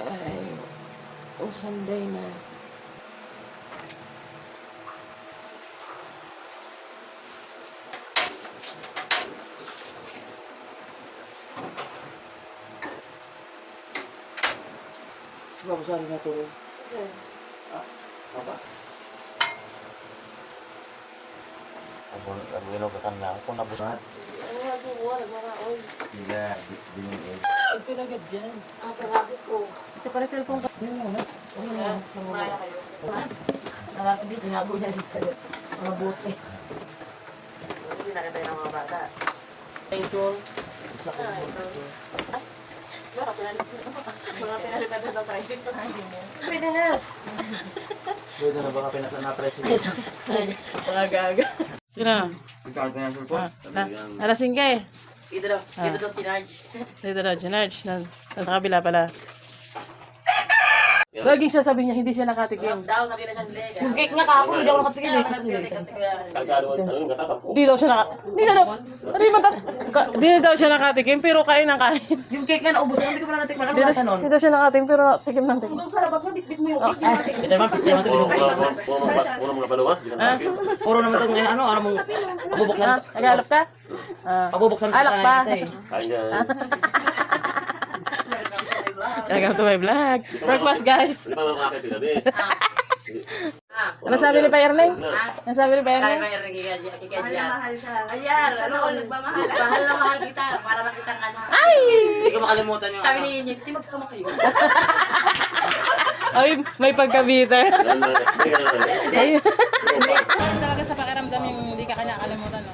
ay Sunday na. Babasahin natin. Apa? Ang ginagakan na ako nabuhat. Ano nga po, mga oy. Sila, dinigay. Ito na agad dyan. Ang palapit ko. Ito pala cellphone ka. Kumaya kayo. Nalapit dito, tinago niya dito sa mga bote. Hindi nakita yung mga bata. Thank you. Mga pinalitan na ng tricycle. Pwede na. Pwede na baka pinasa na president. Mga gaga. Sino? Ikaw na yung cellphone. Alasing ka eh. Dito daw, sinarge. Dito na, Ginarge. Nasa kabila pala. Laging sasabihin niya, hindi siya nakatikim. Daw, sabi na siya nila. Yung cake nga kahapon, hindi ako nakatikim eh. Hindi daw siya Hindi na daw. Hindi na daw siya nakatikim, pero kain ng kain. Yung cake nga naubos, hindi ko pala natikman. Ano Hindi lasa nun? daw siya nakatikim, pero tikim ng tikim. Sa labas mo, bitbit mo yung cake. Ito naman, piste naman ito. Puro mga paluwas, di Ah, Puro naman ito, ano mong pabubuksan. nag-alap ka? Pabubuksan ko Alak sana pa. yung isa eh. Kain dyan. Welcome to my vlog. Breakfast, guys. Ano ba mga kakit gabi? Ano sabi ni Pa Erling? Ano sabi ni Pa Kaya Erling? may mahal siya. Ayar, ano? Nagmamahal. Mahal na mahal kita, para makita ka na. Ay! Hindi ko makalimutan yung sabi ni Yinyip, di magsama kayo. Ay, may pagka-bitter. Ayun. Talaga sa pakiramdam yung hindi ka nakakalimutan. No?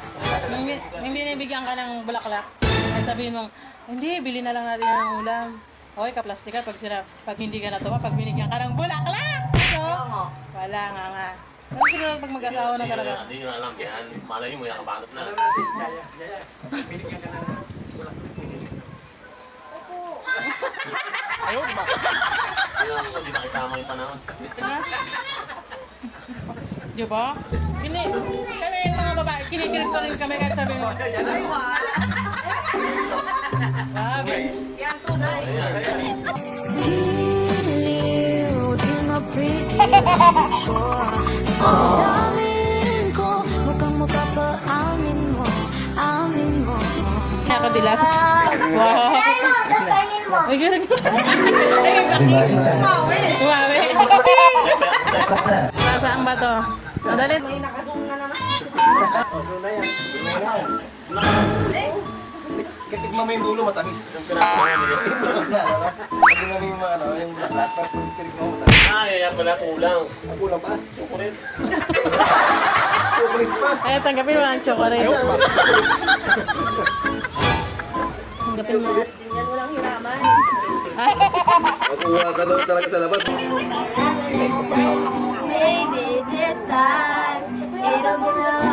Yung binibigyan ka ng bulaklak, ay sabihin mong, hindi, bili na lang natin ng ulam. Okay, kaplastik ka pag hindi ka natuwa, pag binigyan ka ng bulaklak. No? Wala nga. Ano siguro pag mag-asawa na talaga? Hindi na alam yan. Malay mo, yakabanot na. Ayun ba? Hindi makisama yung panahon. Di ba? Kami yung mga babae, kinikilig ko rin kami kahit sabi mo. Ay, Grabe. Yan, tunay. Giliw di mapigil Damdamin ko mukhang mapapaamin mo Ako dilag. Wow. Ay, ganun. Umawi. Saan ba to? Madali. May nakazoom na naman. Katigma mo yung dulo, matamis. Yung katigma mo yung mga ano, yung black pepper, katigma mo matamis. Yan pala, kulang. Ang kulang pa. Chocolate. Chocolate pa. Ay, tanggapin mo ang chocolate. Tanggapin mo. Yan, walang hiraman. Makuha ka daw talaga sa labas. Maybe this time it'll be love